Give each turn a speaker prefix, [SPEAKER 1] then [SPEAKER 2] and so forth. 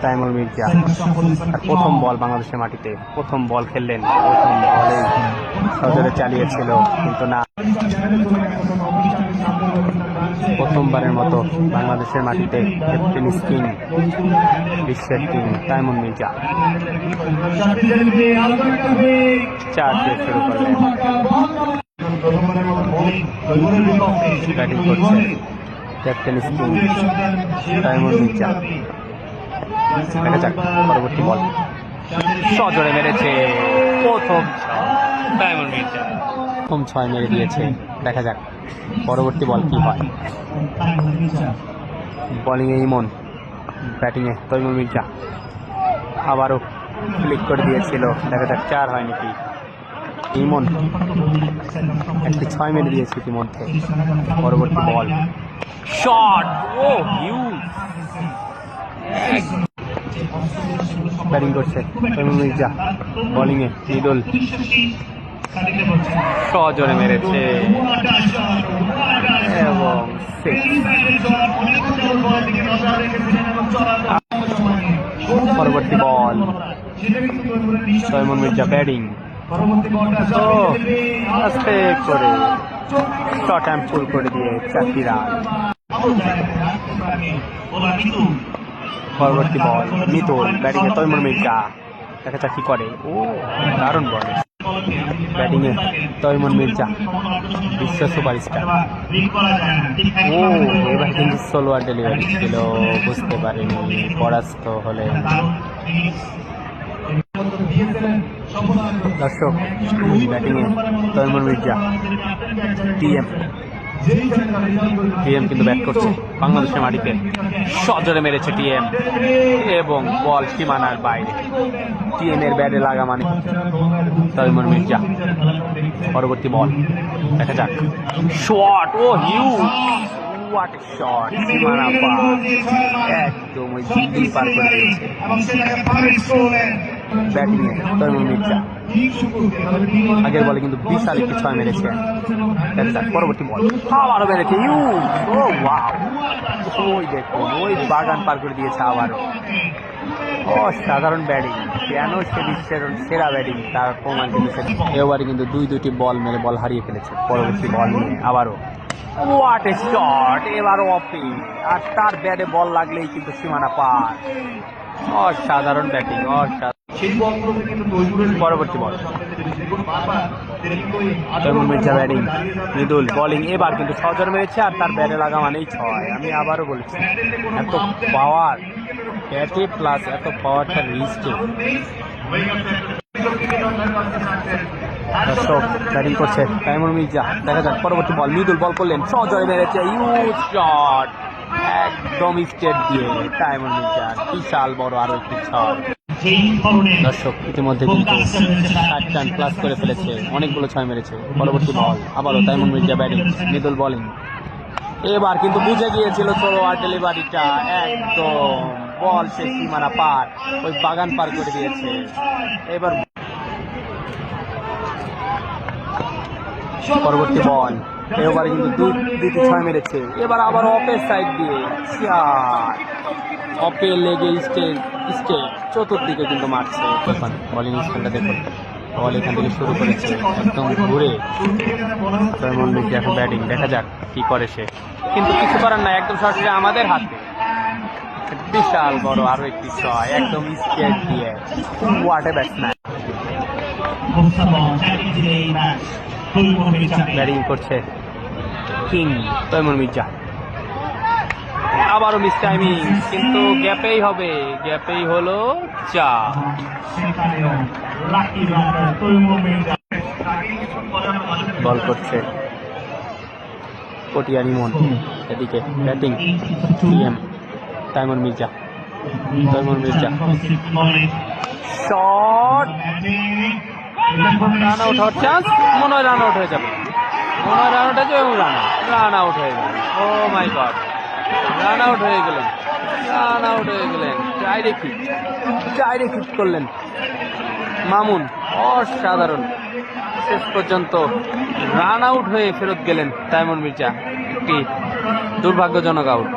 [SPEAKER 1] তাইমুর মির্জা প্রথম বল বাংলাদেশের মাটিতে, প্রথম বল খেললেন, প্রথম বলে সজোরে চালিয়েছিল কিন্তু না, প্রথমবারের মতো বাংলাদেশের মাটিতে টেনিস কিং, বিশ্বের কিং তাইমুর মির্জা 4 দিয়ে শুরু করলেন। ব্যাটিং করছে ক্যাপ্টেন কিং তাইমুর মির্জা। দেখা যাক পরবর্তী বল, সজোরে মেরেছে প্রথম তাইমুর মির্জা, প্রথম 6 মেরে দিয়েছে। দেখা যাক পরবর্তী বল কি হয়। বোলিংয়ে ইমন, ব্যাটিংয়ে তাইমুর মির্জা, আবারও ক্লিক করে দিয়েছিল। দেখা যাক 4 হয় নাকি। ইমন একটি 6 মেরে দিয়েছে ইতিমধ্যে। পরবর্তী বল, শট, ও হিউজ। ব্যাটিং করছে তাইমুর মির্জা, বোলিংয়ে মিডল, সজোরে মেরেছে এবং পরবর্তী বল, তাইমুর মির্জা ব্যাটিং, আস্তে করে শর্ট অ্যান্ড ফুল করে দিয়ে 4টি রান। পরবর্তী বল, মিতুল, ব্যাটিংয়ে তাইমুর মির্জা। দেখা যাক কি করে। ও দারুণ বল, ব্যাটিংয়ে তাইমুর মির্জা, বিশ্ব সুপারস্টার। ও এবার কিন্তু সোলোয়ার ডেলিভারি ছিল, বুঝতে পারিনি, পরাস্ত হলেন। দর্শক, ব্যাটিংয়ে তাইমুর মির্জা, টিএম কিন্তু ব্যাট করছে বাংলাদেশের মাটিতে, সজোরে মেরেছে টিএম এবং বল সীমানার বাইরে। টিএম এর ব্যাটে লাগা মানে তাইমুর মির্জা। পরবর্তী বল, দেখা যাক, shot, oh huge, what a shot, সীমানা পার, একদম ওই দিল পার করে দিয়েছে। ব্যাটিংয়ে তাইমুর মির্জা, আগের বলে কিন্তু বিশাল একটি 6 মেরেছে। পরবর্তী বল, আবারও মেরেছে হিউজ, ও ওয়াও, ওই দেখুন ওই বাগান পার করে দিয়েছে আবারও। অসাধারণ ব্যাটিং, কেন সে বিশ্বের সেরা ব্যাটিং তার প্রমাণ কিন্তু এবারে কিন্তু 2টি বল মেরে বল হারিয়ে ফেলেছে। পরবর্তী বল নিয়ে আবারও হোয়াট এ শট, এবারও অফে, আর তার ব্যাটে বল লাগলেই কিন্তু সীমানা পার। অসাধারণ ব্যাটিং, অসাধারণ। পরবর্তী বল, তাইমুর মির্জা ব্যাটিং, মৃদুল বোলিং, এবার কিন্তু সজোরে মেরেছে আর তার ব্যাটে লাগা মানেই 6। আমি আবারও বলছি, এত পাওয়ার ব্যাটে প্লাস এত পাওয়ারটা রিস্টে। দর্শক, ব্যাটিং করছে তাইমুর মির্জা। দেখা যাক পরবর্তী বল, মৃদুল বল করলেন, সজোরে মেরেছে হিউজ শট, একদম স্টেট দিয়ে তাইমুর মির্জা, বিশাল বড় আরো একটি 6। দর্শক, ইতিমধ্যে কিন্তু 60 রান প্লাস করে ফেলেছে, অনেকগুলো 6 মেরেছে। পরবর্তী বল, আবারও তাইমুর মির্জা ব্যাটিং, মৃদুল বোলিং। এবার কিন্তু বুঝে গিয়েছিল সোলোয়ার ডেলিভারিটা, একদম বল সে সীমানা পার, ওই বাগান পার করে দিয়েছে। এবার পরবর্তী বল, এবারে কিন্তু 2টি 6 মেরেছে। এবার আবার অপের সাইড দিয়ে অপে লেগে স্টেট চতুর্দিকে কিন্তু মারছে। এখন বোলিং স্টাইলটা দেখুন, বল এখান থেকে শুরু করেছে একদম ঘুরে। তাইমুর মির্জা এখন ব্যাটিং, দেখা যাক কি করে সে, কিন্তু কিছু করার নাই, একদম সরাসরি আমাদের হাতে। বিশাল বড় আরো একটি 6, একদম স্টেট দিয়ে। What a batsman. ব্যাটিং করছে কিং তাইমুর মির্জা, আবারও মিস টাইমিং, কিন্তু গ্যাপেই হবে, গ্যাপেই হলো 4। বল করছে পটিয়ার ইমন, এদিকে batting TM Taimur Mirza, shot, run out হওয়ার চান্স, মনে হয় রান আউট হয়ে যাবে, এবং রান আউট হয়ে যাবে। ও মাই গড, রান আউট হয়ে গেলেন, ডাইরেক্ট হিট করলেন মামুন, অসাধারণ। শেষ পর্যন্ত রান আউট হয়ে ফেরত গেলেন তাইমুর মির্জা, একটি দুর্ভাগ্যজনক আউট।